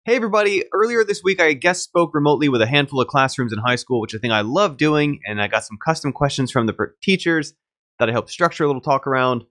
Hey everybody, earlier this week I guest spoke remotely with a handful of classrooms in high school, which is a thing I love doing, and I got some custom questions from the teachers that I helped structure a little talk around.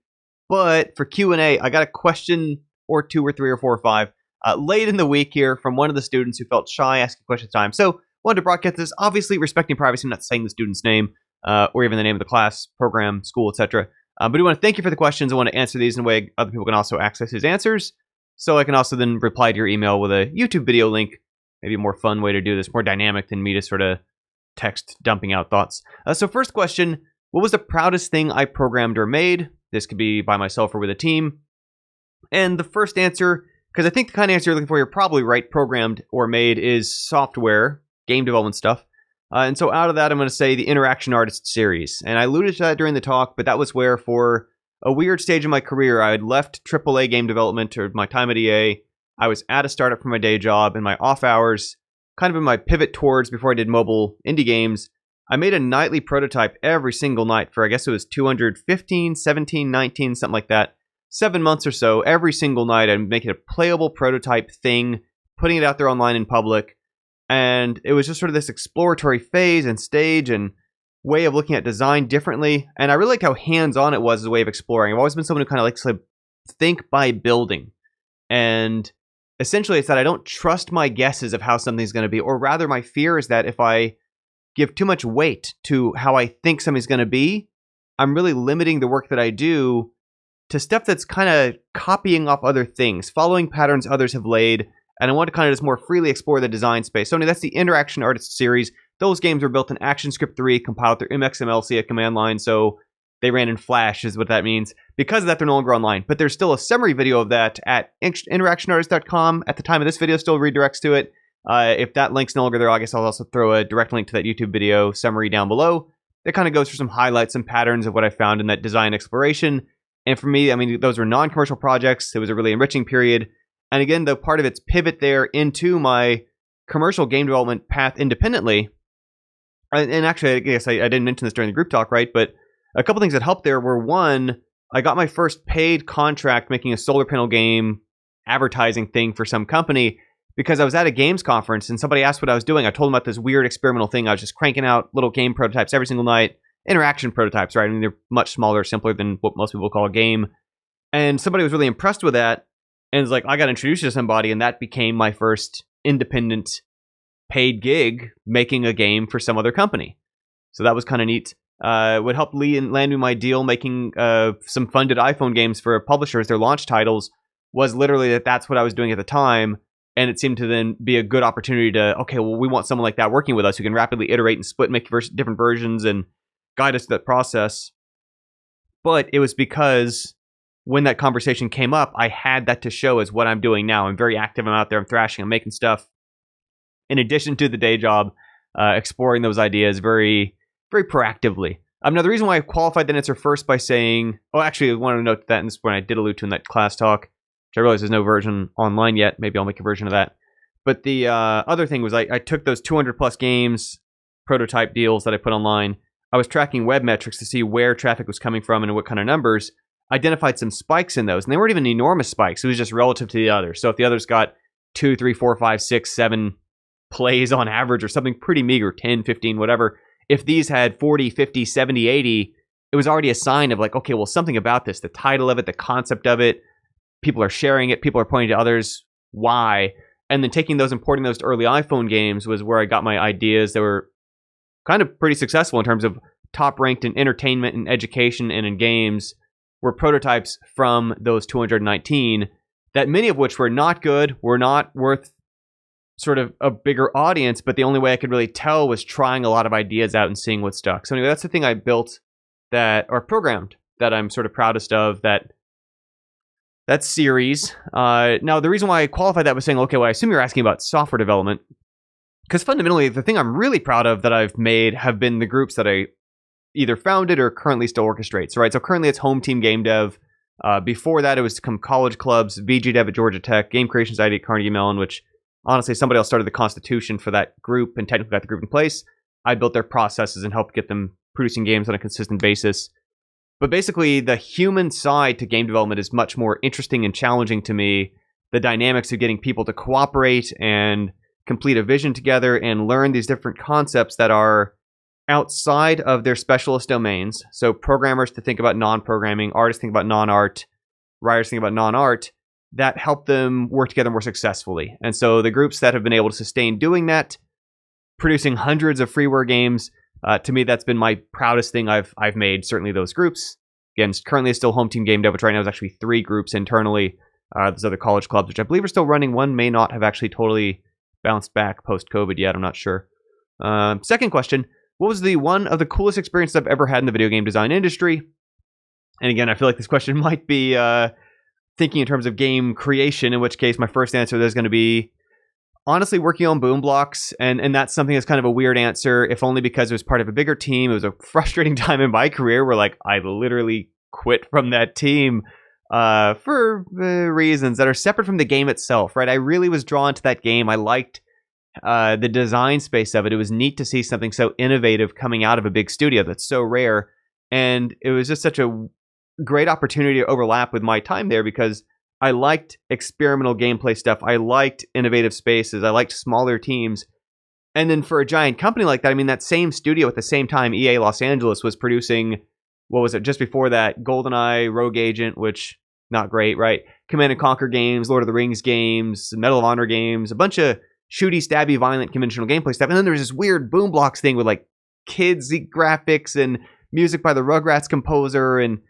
But for Q&A, I got a question or two or three or four or five late in the week here from one of the students who felt shy asking questions time. So wanted to broadcast this, obviously respecting privacy. I'm not saying the student's name or even the name of the class, program, school, etc. But I want to thank you for the questions. I want to answer these in a way other people can also access his answers. So I can also then reply to your email with a YouTube video link. Maybe a more fun way to do this, more dynamic than me just sort of text dumping out thoughts. So first question, what was the proudest thing I programmed or made? This could be by myself or with a team. And the first answer, because I think the kind of answer you're looking for, you're probably right, programmed or made, is software, game development stuff. And so out of that, I'm going to say the Interaction Artist series. And I alluded to that during the talk, but that was where for a weird stage in my career, I had left AAA game development or my time at EA. I was at a startup for my day job in my off hours, kind of in my pivot towards before I did mobile indie games. I made a nightly prototype every single night for, I guess it was 215, 17, 19, something like that. 7 months or so, every single night I'd make it a playable prototype thing, putting it out there online in public. And it was just sort of this exploratory phase and stage and way of looking at design differently, and I really liked how hands-on it was as a way of exploring. I've always been someone who kind of likes to think by building, and essentially it's that I don't trust my guesses of how something's going to be, or rather my fear is that if I give too much weight to how I think something's going to be, I'm really limiting the work that I do to stuff that's kind of copying off other things, following patterns others have laid, and I want to kind of just more freely explore the design space. So anyway, that's the Interaction Artist series. Those games were built in ActionScript 3, compiled through MXML command line, so they ran in Flash is what that means. Because of that, they're no longer online. But there's still a summary video of that at interactionartist.com. At the time of this video, still redirects to it. If that link's no longer there, I guess I'll also throw a direct link to that YouTube video summary down below. That kind of goes through some highlights, some patterns of what I found in that design exploration. And for me, I mean, those were non-commercial projects. It was a really enriching period. And again, the part of its pivot there into my commercial game development path independently. And actually, I guess I didn't mention this during the group talk, right? But a couple things that helped there were, one, I got my first paid contract making a solar panel game advertising thing for some company because I was at a games conference and somebody asked what I was doing. I told them about this weird experimental thing. I was just cranking out little game prototypes every single night. Interaction prototypes, right? I mean, they're much smaller, simpler than what most people call a game. And somebody was really impressed with that. And it's like, I got introduced to somebody, and that became my first independent paid gig making a game for some other company. So that was kind of neat. It would help land me my deal making some funded iPhone games for publishers. Their launch titles was literally that's what I was doing at the time. And it seemed to then be a good opportunity to, okay, well, we want someone like that working with us who can rapidly iterate and split, make different versions and guide us to that process. But it was because when that conversation came up, I had that to show as what I'm doing now. I'm very active. I'm out there. I'm thrashing. I'm making stuff. In addition to the day job, exploring those ideas very, very proactively. Now, the reason why I qualified that answer first by saying, actually, I wanted to note that, and this is when I did allude to in that class talk, which I realize there's no version online yet. Maybe I'll make a version of that. But the other thing was I took those 200 plus games, prototype deals that I put online. I was tracking web metrics to see where traffic was coming from and what kind of numbers. Identified some spikes in those, and they weren't even enormous spikes. It was just relative to the others. So if the others got 2, 3, 4, 5, 6, 7 plays on average or something pretty meager, 10, 15, whatever. If these had 40, 50, 70, 80, it was already a sign of like, okay, well, something about this, the title of it, the concept of it, people are sharing it, people are pointing to others, why? And then taking those and porting those to early iPhone games was where I got my ideas that were kind of pretty successful in terms of top ranked in entertainment and education and in games were prototypes from those 219 that many of which were not good, were not worth sort of a bigger audience, but the only way I could really tell was trying a lot of ideas out and seeing what stuck. So anyway, that's the thing I built or programmed that I'm sort of proudest of, that series. Now, the reason why I qualified that was saying, okay, well, I assume you're asking about software development, because fundamentally, the thing I'm really proud of that I've made have been the groups that I either founded or currently still orchestrate. So, right, so currently it's Home Team Game Dev. Before that, it was some college clubs, VG Dev at Georgia Tech, Game Creation Society at Carnegie Mellon, which honestly, somebody else started the constitution for that group and technically got the group in place. I built their processes and helped get them producing games on a consistent basis. But basically, the human side to game development is much more interesting and challenging to me the dynamics of getting people to cooperate and complete a vision together and learn these different concepts that are outside of their specialist domains. So programmers to think about non-programming, artists think about non-art, writers think about non-art, that help them work together more successfully. And so the groups that have been able to sustain doing that, producing hundreds of freeware games, to me, that's been my proudest thing I've made, certainly those groups. Again, currently it's still Home Team Game Dev, which right now is actually 3 groups internally. There's other college clubs, which I believe are still running. One may not have actually totally bounced back post-COVID yet. I'm not sure. Second question, what was the one of the coolest experiences I've ever had in the video game design industry? And again, I feel like this question might be thinking in terms of game creation, in which case my first answer is going to be honestly working on Boom Blocks. And that's something that's kind of a weird answer, if only because it was part of a bigger team. It was a frustrating time in my career where like I literally quit from that team for reasons that are separate from the game itself, right? I really was drawn to that game. I liked the design space of it. It was neat to see something so innovative coming out of a big studio that's so rare. And it was just such a great opportunity to overlap with my time there because I liked experimental gameplay stuff. I liked innovative spaces. I liked smaller teams. And then for a giant company like that, I mean, that same studio at the same time, EA Los Angeles was producing, what was it, just before that, GoldenEye, Rogue Agent, which, not great, right? Command & Conquer games, Lord of the Rings games, Medal of Honor games, a bunch of shooty, stabby, violent, conventional gameplay stuff. And then there was this weird Boom Blocks thing with like kidsy graphics and music by the Rugrats composer and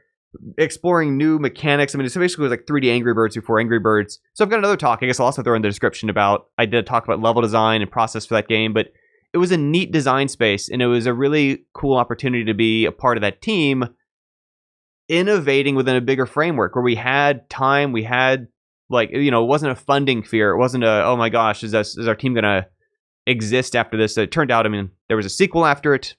exploring new mechanics. I mean, it basically was like 3D Angry Birds before Angry Birds. So I've got another talk, I guess I'll also throw in the description about, I did talk about level design and process for that game, but it was a neat design space and it was a really cool opportunity to be a part of that team innovating within a bigger framework where we had time, we had like, you know, it wasn't a funding fear. It wasn't a, oh my gosh, is our team going to exist after this? So it turned out, I mean, there was a sequel after it,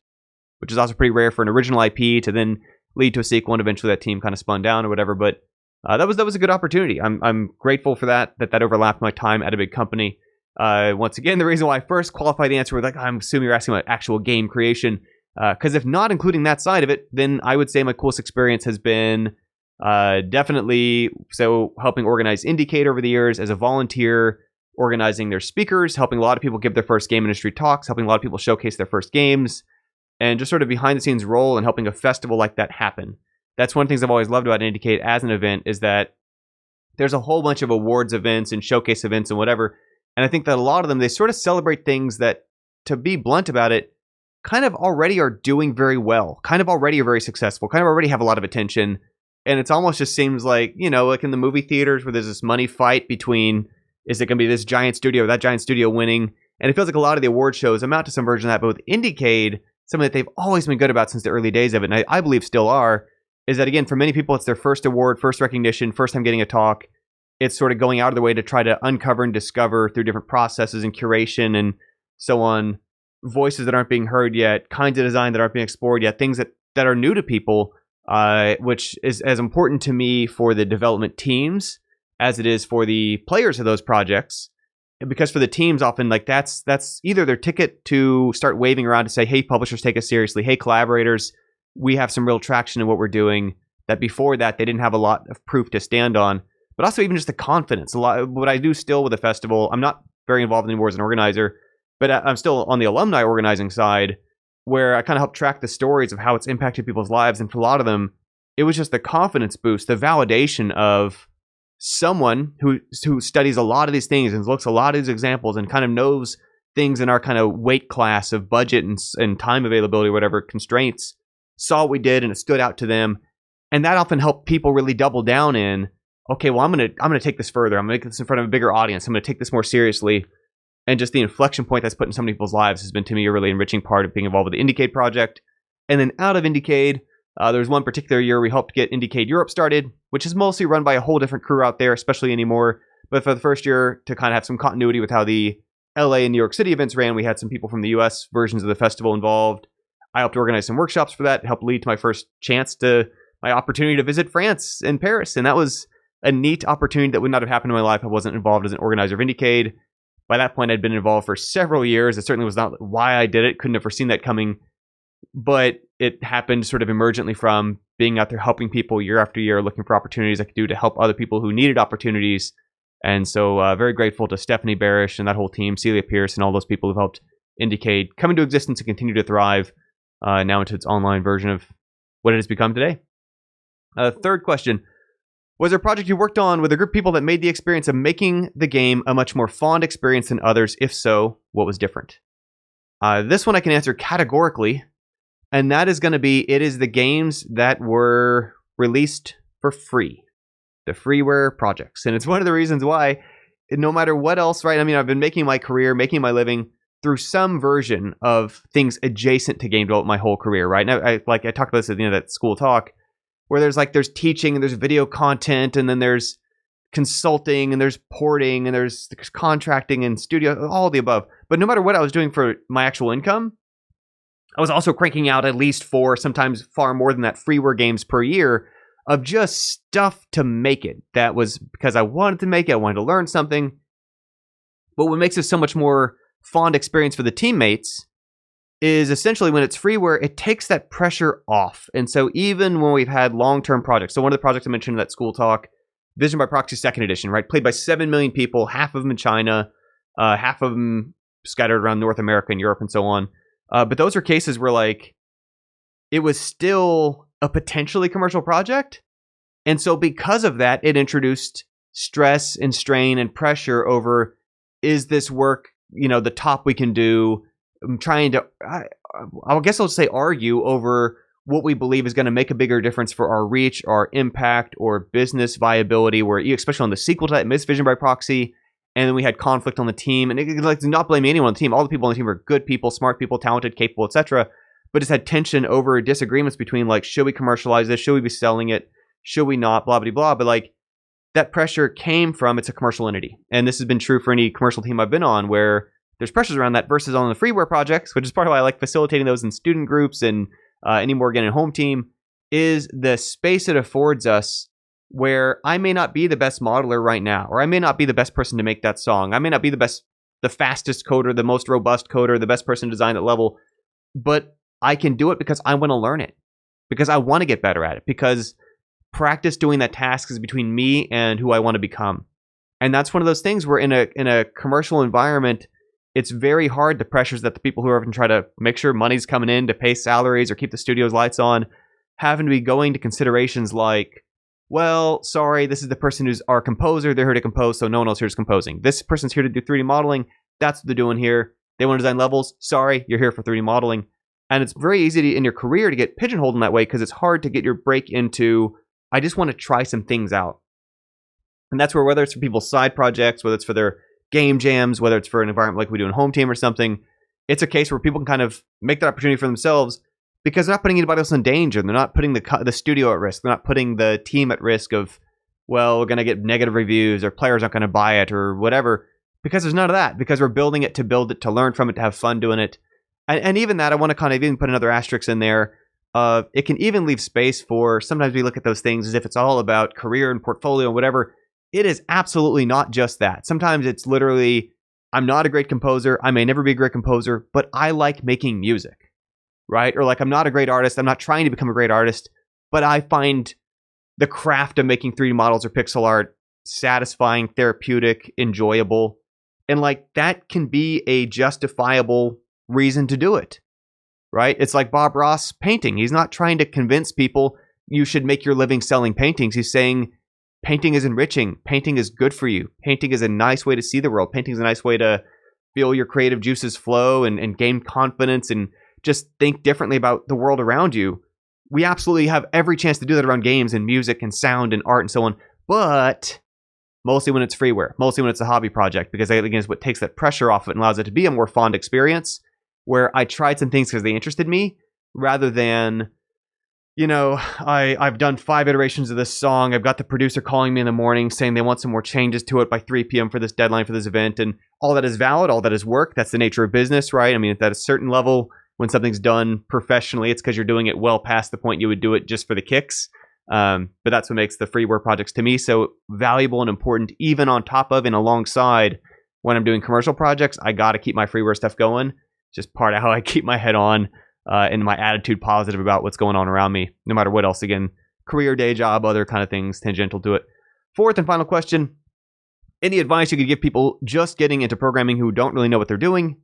which is also pretty rare for an original IP to then lead to a sequel, and eventually that team kind of spun down or whatever. But that was a good opportunity. I'm grateful for that overlapped my time at a big company. Once again, the reason why I first qualified the answer was like, I'm assuming you're asking about actual game creation. Because if not including that side of it, then I would say my coolest experience has been definitely helping organize Indiecade over the years as a volunteer, organizing their speakers, helping a lot of people give their first game industry talks, helping a lot of people showcase their first games, and just sort of behind the scenes role and helping a festival like that happen. That's one of the things I've always loved about Indiecade as an event is that there's a whole bunch of awards events and showcase events and whatever. And I think that a lot of them, they sort of celebrate things that, to be blunt about it, kind of already are doing very well, kind of already are very successful, kind of already have a lot of attention. And it's almost just seems like, you know, like in the movie theaters where there's this money fight between, is it going to be this giant studio or that giant studio winning? And it feels like a lot of the award shows amount to some version of that. But with Indiecade, something that they've always been good about since the early days of it, and I believe still are, is that, again, for many people, it's their first award, first recognition, first time getting a talk. It's sort of going out of their way to try to uncover and discover through different processes and curation and so on, voices that aren't being heard yet, kinds of design that aren't being explored yet, things that are new to people, which is as important to me for the development teams as it is for the players of those projects. Because for the teams, often like that's either their ticket to start waving around to say, hey, publishers, take us seriously. Hey, collaborators, we have some real traction in what we're doing. That before that, they didn't have a lot of proof to stand on. But also even just the confidence. A lot. What I do still with the festival, I'm not very involved anymore as an organizer, but I'm still on the alumni organizing side, where I kind of help track the stories of how it's impacted people's lives. And for a lot of them, it was just the confidence boost, the validation of someone who studies a lot of these things and looks at a lot of these examples and kind of knows things in our kind of weight class of budget and time availability, whatever constraints, saw what we did and it stood out to them. And that often helped people really double down in, okay, well, I'm gonna take this further. I'm gonna make this in front of a bigger audience. I'm gonna take this more seriously. And just the inflection point that's put in some people's lives has been, to me, a really enriching part of being involved with the Indiecade project. And then out of Indiecade, there was one particular year we helped get Indiecade Europe started, which is mostly run by a whole different crew out there, especially anymore. But for the first year, to kind of have some continuity with how the LA and New York City events ran, we had some people from the US versions of the festival involved. I helped organize some workshops for that, helped lead to my opportunity to visit France and Paris. And that was a neat opportunity that would not have happened in my life if I wasn't involved as an organizer of Indiecade. By that point, I'd been involved for several years. It certainly was not why I did it. Couldn't have foreseen that coming. But it happened sort of emergently from being out there helping people year after year, looking for opportunities I could do to help other people who needed opportunities. And so very grateful to Stephanie Barish and that whole team, Celia Pierce, and all those people who've helped Indiecade come into existence and continue to thrive now into its online version of what it has become today. Third question. Was there a project you worked on with a group of people that made the experience of making the game a much more fond experience than others? If so, what was different? This one I can answer categorically, and that is going to be, it is the games that were released for free. The freeware projects. And it's one of the reasons why, no matter what else, right? I mean, I've been making my career, making my living through some version of things adjacent to game development my whole career, right? And I talked about this at the end of that school talk, where there's teaching and there's video content and then there's consulting and there's porting and there's contracting and studio, all of the above. But no matter what I was doing for my actual income, I was also cranking out at least 4, sometimes far more than that, freeware games per year of just stuff to make it. That was because I wanted to make it, I wanted to learn something. But what makes it so much more fond experience for the teammates is essentially when it's freeware, it takes that pressure off. And so even when we've had long-term projects, so one of the projects I mentioned in that school talk, Vision by Proxy 2nd Edition, right? Played by 7 million people, half of them in China, half of them scattered around North America and Europe and so on. But those are cases where like it was still a potentially commercial project. And so because of that, it introduced stress and strain and pressure over, is this work, the top we can do? I'm trying to, I guess I'll say argue over what we believe is going to make a bigger difference for our reach, our impact, or business viability, where especially on the sequel to that, Miss Vision by Proxy, and then we had conflict on the team, and like not blaming anyone on the team. All the people on the team are good people, smart people, talented, capable, etc. But it's had tension over disagreements between like, should we commercialize this? Should we be selling it? Should we not? Blah, blah, blah. But like that pressure came from, it's a commercial entity. And this has been true for any commercial team I've been on, where there's pressures around that versus on the freeware projects, which is part of why I like facilitating those in student groups and any more again in home team, is the space it affords us where I may not be the best modeler right now, or I may not be the best person to make that song. I may not be the fastest coder, the most robust coder, the best person to design that level, but I can do it because I want to learn it, because I want to get better at it, because practice doing that task is between me and who I want to become. And that's one of those things where in a commercial environment, it's very hard, the pressures that the people who are often try to make sure money's coming in to pay salaries or keep the studio's lights on, having to be going to considerations like, well, sorry, this is the person who's our composer. They're here to compose, so no one else here is composing. This person's here to do 3D modeling. That's what they're doing here. They want to design levels. Sorry, you're here for 3D modeling. And it's very easy in your career to get pigeonholed in that way because it's hard to get your break into, I just want to try some things out. And that's where, whether it's for people's side projects, whether it's for their game jams, whether it's for an environment like we do in Home Team or something, it's a case where people can kind of make that opportunity for themselves because they're not putting anybody else in danger. They're not putting the studio at risk. They're not putting the team at risk of, well, we're going to get negative reviews or players aren't going to buy it or whatever, because there's none of that, because we're building it, to learn from it, to have fun doing it. And even that, I want to kind of even put another asterisk in there. It can even leave space for, sometimes we look at those things as if it's all about career and portfolio and whatever. It is absolutely not just that. Sometimes it's literally, I'm not a great composer. I may never be a great composer, but I like making music, right? Or like, I'm not a great artist. I'm not trying to become a great artist, but I find the craft of making 3D models or pixel art satisfying, therapeutic, enjoyable. And like, that can be a justifiable reason to do it, right? It's like Bob Ross painting. He's not trying to convince people you should make your living selling paintings. He's saying, painting is enriching. Painting is good for you. Painting is a nice way to see the world. Painting is a nice way to feel your creative juices flow and gain confidence and just think differently about the world around you. We absolutely have every chance to do that around games and music and sound and art and so on. But mostly when it's freeware, mostly when it's a hobby project, because again, is what takes that pressure off it and allows it to be a more fond experience where I tried some things because they interested me rather than, I've done 5 iterations of this song. I've got the producer calling me in the morning saying they want some more changes to it by 3 p.m. for this deadline for this event. And all that is valid. All that is work. That's the nature of business, right? I mean, at a certain level, when something's done professionally, it's because you're doing it well past the point you would do it just for the kicks. But that's what makes the freeware projects to me so valuable and important, even on top of and alongside when I'm doing commercial projects. I got to keep my freeware stuff going. It's just part of how I keep my head on. And my attitude positive about what's going on around me, no matter what else. Again, career, day job, other kind of things tangential to it. Fourth and final question. Any advice you could give people just getting into programming who don't really know what they're doing?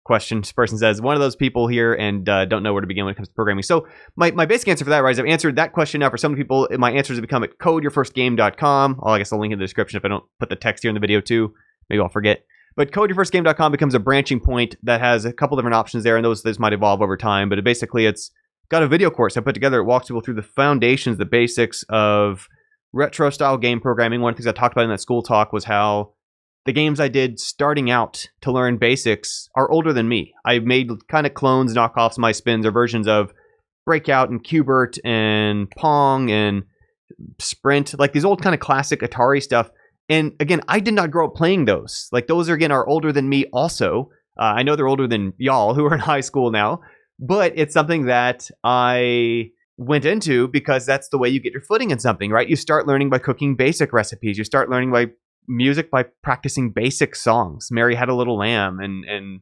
This person says, one of those people here and don't know where to begin when it comes to programming. So my basic answer for that, right, is I've answered that question now for some people. My answers have become at codeyourfirstgame.com. I guess I'll link in the description if I don't put the text here in the video too. Maybe I'll forget. But codeyourfirstgame.com becomes a branching point that has a couple different options there, and those might evolve over time. But basically, it's got a video course I put together. It walks people through the foundations, the basics of retro-style game programming. One of the things I talked about in that school talk was how the games I did starting out to learn basics are older than me. I made kind of clones, knockoffs, my spins, or versions of Breakout and Q*bert and Pong and Sprint, like these old kind of classic Atari stuff. And again, I did not grow up playing those. Like those, again, are older than me also. I know they're older than y'all who are in high school now, but it's something that I went into because that's the way you get your footing in something, right? You start learning by cooking basic recipes. You start learning by music by practicing basic songs. Mary Had a Little Lamb and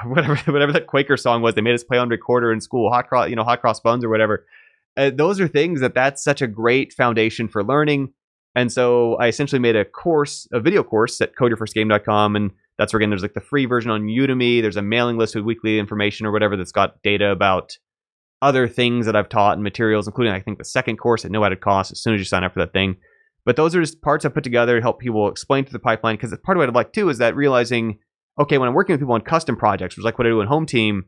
whatever that Quaker song was they made us play on recorder in school, Hot Cross Buns or whatever. Those are things that's such a great foundation for learning. And so I essentially made a video course at codeyourfirstgame.com, and that's where, again, there's like the free version on Udemy. There's a mailing list with weekly information or whatever that's got data about other things that I've taught and materials, including I think the second course at no added cost as soon as you sign up for that thing. But those are just parts I put together to help people explain through the pipeline, because part of what I'd like too is that realizing, okay, when I'm working with people on custom projects, which is like what I do in Home Team,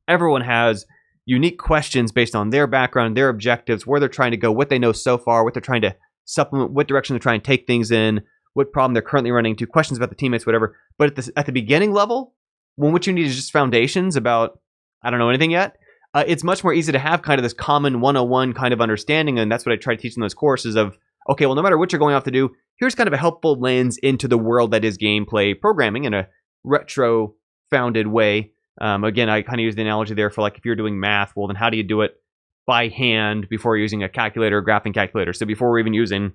everyone has unique questions based on their background, their objectives, where they're trying to go, what they know so far, what they're trying to supplement, what direction they're trying to take things in, what problem they're currently running into, questions about the teammates, whatever. But at the beginning level, when what you need is just foundations about, I don't know anything yet, it's much more easy to have kind of this common 101 kind of understanding. And that's what I try to teach in those courses of, okay, well, no matter what you're going off to do, here's kind of a helpful lens into the world that is gameplay programming in a retro-founded way. Again, I kind of use the analogy there for like if you're doing math, well, then how do you do it by hand before you're using a calculator or graphing calculator? So before we're even using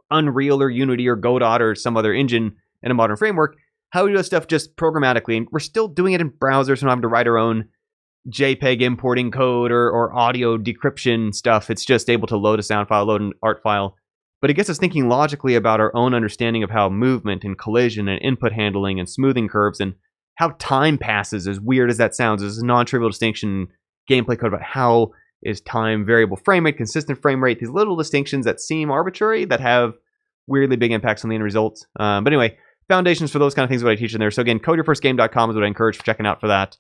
Unreal or Unity or Godot or some other engine in a modern framework, how do we do that stuff just programmatically? And we're still doing it in browsers, so we don't have to write our own JPEG importing code or audio decryption stuff. It's just able to load a sound file, load an art file. But it gets us thinking logically about our own understanding of how movement and collision and input handling and smoothing curves and how time passes, as weird as that sounds. There's a non-trivial distinction in gameplay code about how is time variable frame rate, consistent frame rate, these little distinctions that seem arbitrary that have weirdly big impacts on the end results. But anyway, foundations for those kind of things is what I teach in there. So again, codeyourfirstgame.com is what I encourage for checking out for that.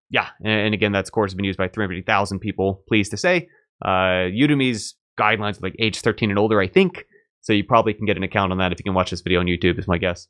Yeah, and again, that course has been used by 350,000 people, pleased to say. Udemy's guidelines are like age 13 and older, I think. So you probably can get an account on that if you can watch this video on YouTube, is my guess.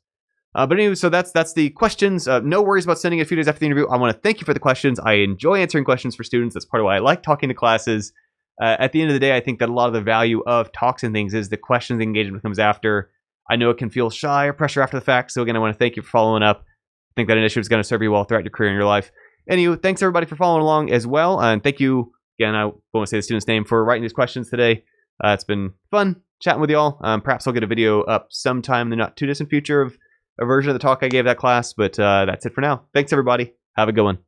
But anyway, so that's the questions. No worries about sending it a few days after the interview. I want to thank you for the questions. I enjoy answering questions for students. That's part of why I like talking to classes. At the end of the day, I think that a lot of the value of talks and things is the questions and engagement comes after. I know it can feel shy or pressure after the fact. So again, I want to thank you for following up. I think that initiative is going to serve you well throughout your career and your life. Anyway, thanks everybody for following along as well. And thank you, again, I won't say the student's name, for writing these questions today. It's been fun chatting with y'all. Perhaps I'll get a video up sometime in the not too distant future of a version of the talk I gave that class. But that's it for now. Thanks everybody. Have a good one.